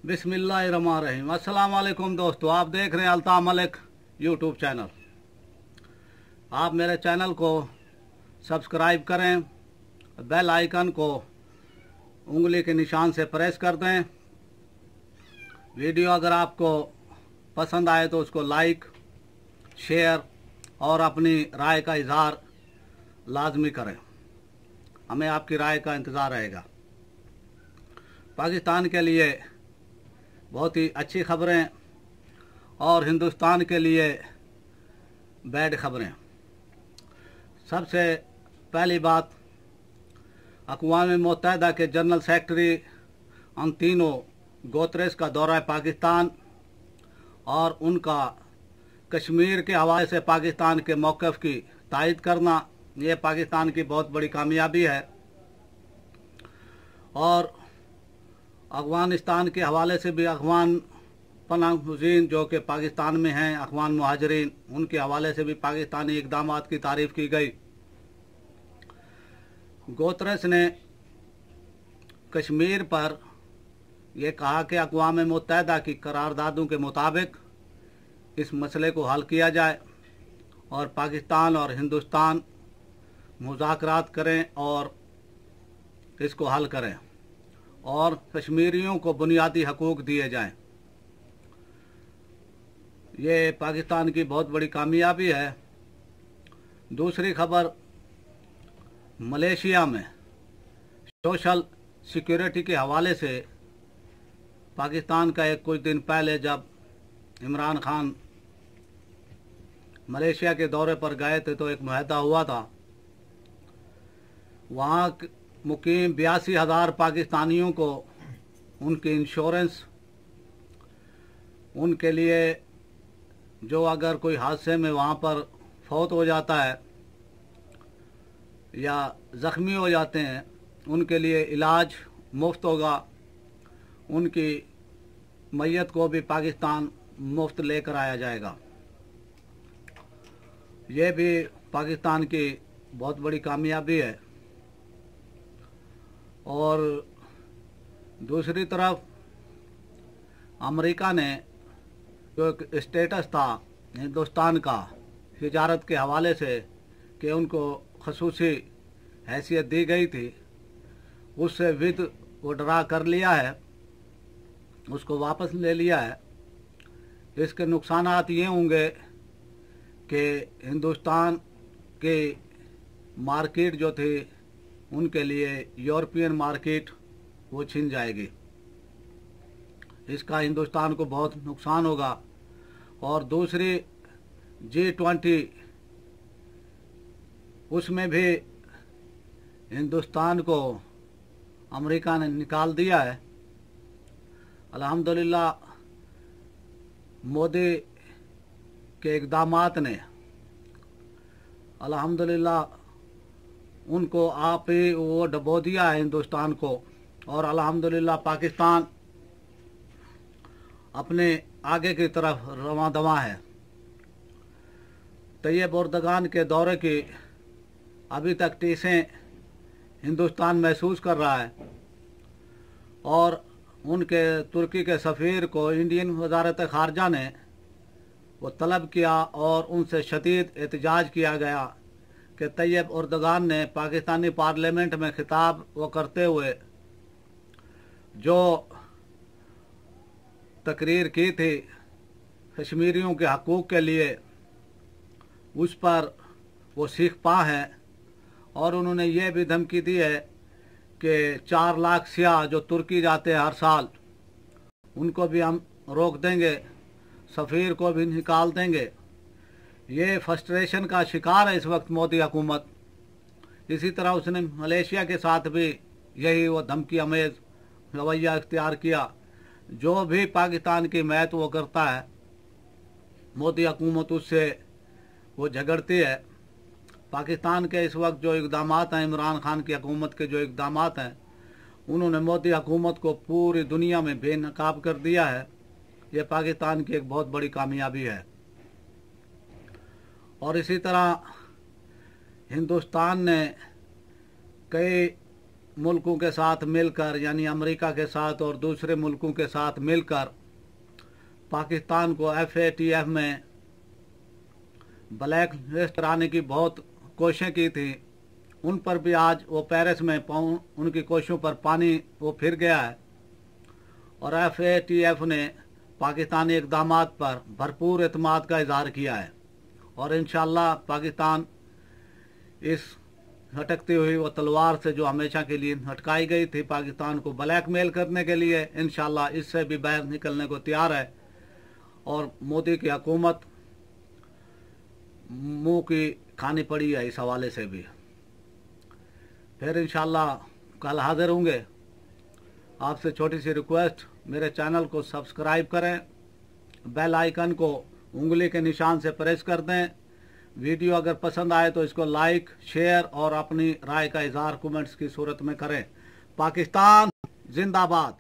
बिस्मिल्लाहिर्रहमानिर्रहीम। अस्सलाम वालेकुम दोस्तों, आप देख रहे हैं अल्ताफ़ मलिक यूट्यूब चैनल। आप मेरे चैनल को सब्सक्राइब करें, बेल आइकन को उंगली के निशान से प्रेस कर दें। वीडियो अगर आपको पसंद आए तो उसको लाइक, शेयर और अपनी राय का इजहार लाजमी करें। हमें आपकी राय का इंतज़ार रहेगा। पाकिस्तान के लिए बहुत ही अच्छी खबरें और हिंदुस्तान के लिए बैड खबरें। सबसे पहली बात, अक़वाम मुत्तहिदा के जनरल सेक्रेटरी अंतोनियो गुतेरेस का दौरा पाकिस्तान और उनका कश्मीर के हवाले से पाकिस्तान के मौक़िफ़ की तायद करना, ये पाकिस्तान की बहुत बड़ी कामयाबी है। और अफ़गानिस्तान के हवाले से भी अफ़गान पनाहगज़ीन जो कि पाकिस्तान में हैं, अफ़गान मुहाजिरीन, उनके हवाले से भी पाकिस्तानी इक़दामात की तारीफ़ की गई। गुतेरेस ने कश्मीर पर यह कहा कि अक़वाम मुत्तहिदा की करारदादों के मुताबिक इस मसले को हल किया जाए और पाकिस्तान और हिंदुस्तान मुज़ाकरात करें और इसको हल करें और कश्मीरियों को बुनियादी हकूक़ दिए जाएं। ये पाकिस्तान की बहुत बड़ी कामयाबी है। दूसरी खबर, मलेशिया में सोशल सिक्योरिटी के हवाले से पाकिस्तान का एक कुछ दिन पहले जब इमरान खान मलेशिया के दौरे पर गए थे तो एक मुआहदा हुआ था। वहाँ मुकीम 82,000 पाकिस्तानियों को उनकी इंश्योरेंस, उनके लिए जो अगर कोई हादसे में वहाँ पर फौत हो जाता है या ज़ख्मी हो जाते हैं, उनके लिए इलाज मुफ्त होगा। उनकी मैयत को भी पाकिस्तान मुफ्त लेकर आया जाएगा। ये भी पाकिस्तान की बहुत बड़ी कामयाबी है। और दूसरी तरफ अमेरिका ने जो एक स्टेटस था हिंदुस्तान का तिजारत के हवाले से कि उनको खसूसी हैसियत दी गई थी, उससे विड्रॉ कर लिया है, उसको वापस ले लिया है। इसके नुकसानात ये होंगे कि हिंदुस्तान की मार्केट जो थी उनके लिए यूरोपियन मार्केट वो छिन जाएगी। इसका हिंदुस्तान को बहुत नुकसान होगा। और दूसरी G20, उसमें भी हिंदुस्तान को अमेरिका ने निकाल दिया है। अल्हम्दुलिल्लाह मोदी के इक़दामात ने अल्हम्दुलिल्लाह उनको आप ही वो डबो दिया है हिंदुस्तान को। और अल्हम्दुलिल्लाह पाकिस्तान अपने आगे की तरफ रवां दवां है। तैयब एर्दोगान के दौरे की अभी तक टीसें हिंदुस्तान महसूस कर रहा है और उनके तुर्की के सफ़ीर को इंडियन वज़ारत ख़ारजा ने वो तलब किया और उनसे शदीद एहतजाज किया गया कि तैयब एर्दोगान ने पाकिस्तानी पार्लियामेंट में खिताब वो करते हुए जो तकरीर की थी कश्मीरियों के हकूक़ के लिए, उस पर वो सीख पा हैं। और उन्होंने ये भी धमकी दी है कि 4 लाख सियाह जो तुर्की जाते हैं हर साल, उनको भी हम रोक देंगे, सफ़ीर को भी निकाल देंगे। ये फ्रस्ट्रेशन का शिकार है इस वक्त मोदी हुकूमत। इसी तरह उसने मलेशिया के साथ भी यही वो धमकी अमेज़ रवैया इख्तियार किया। जो भी पाकिस्तान की मैत वो करता है, मोदी हुकूमत उससे वो झगड़ती है। पाकिस्तान के इस वक्त जो इक़दामात हैं, इमरान खान की हुकूमत के जो इक़दामात हैं, उन्होंने मोदी हुकूमत को पूरी दुनिया में बेनकाब कर दिया है। ये पाकिस्तान की एक बहुत बड़ी कामयाबी है। और इसी तरह हिंदुस्तान ने कई मुल्कों के साथ मिलकर, यानी अमेरिका के साथ और दूसरे मुल्कों के साथ मिलकर पाकिस्तान को FATF में ब्लैक लिस्ट कराने की बहुत कोशिशें की थी। उन पर भी आज वो पेरिस में उनकी कोशिशों पर पानी वो फिर गया है और FATF ने पाकिस्तानी इक़दामात पर भरपूर एतमाद का इजहार किया है और इंशाअल्लाह पाकिस्तान इस हटकती हुई वो तलवार से जो हमेशा के लिए हटकाई गई थी पाकिस्तान को ब्लैकमेल करने के लिए, इंशाअल्लाह इससे भी बाहर निकलने को तैयार है और मोदी की हुकूमत मुंह की खानी पड़ी है इस हवाले से भी। फिर इंशाअल्लाह कल हाजिर होंगे। आपसे छोटी सी रिक्वेस्ट, मेरे चैनल को सब्सक्राइब करें, बेल आइकन को उंगली के निशान से प्रेस कर दें। वीडियो अगर पसंद आए तो इसको लाइक, शेयर और अपनी राय का इजहार कमेंट्स की सूरत में करें। पाकिस्तान जिंदाबाद।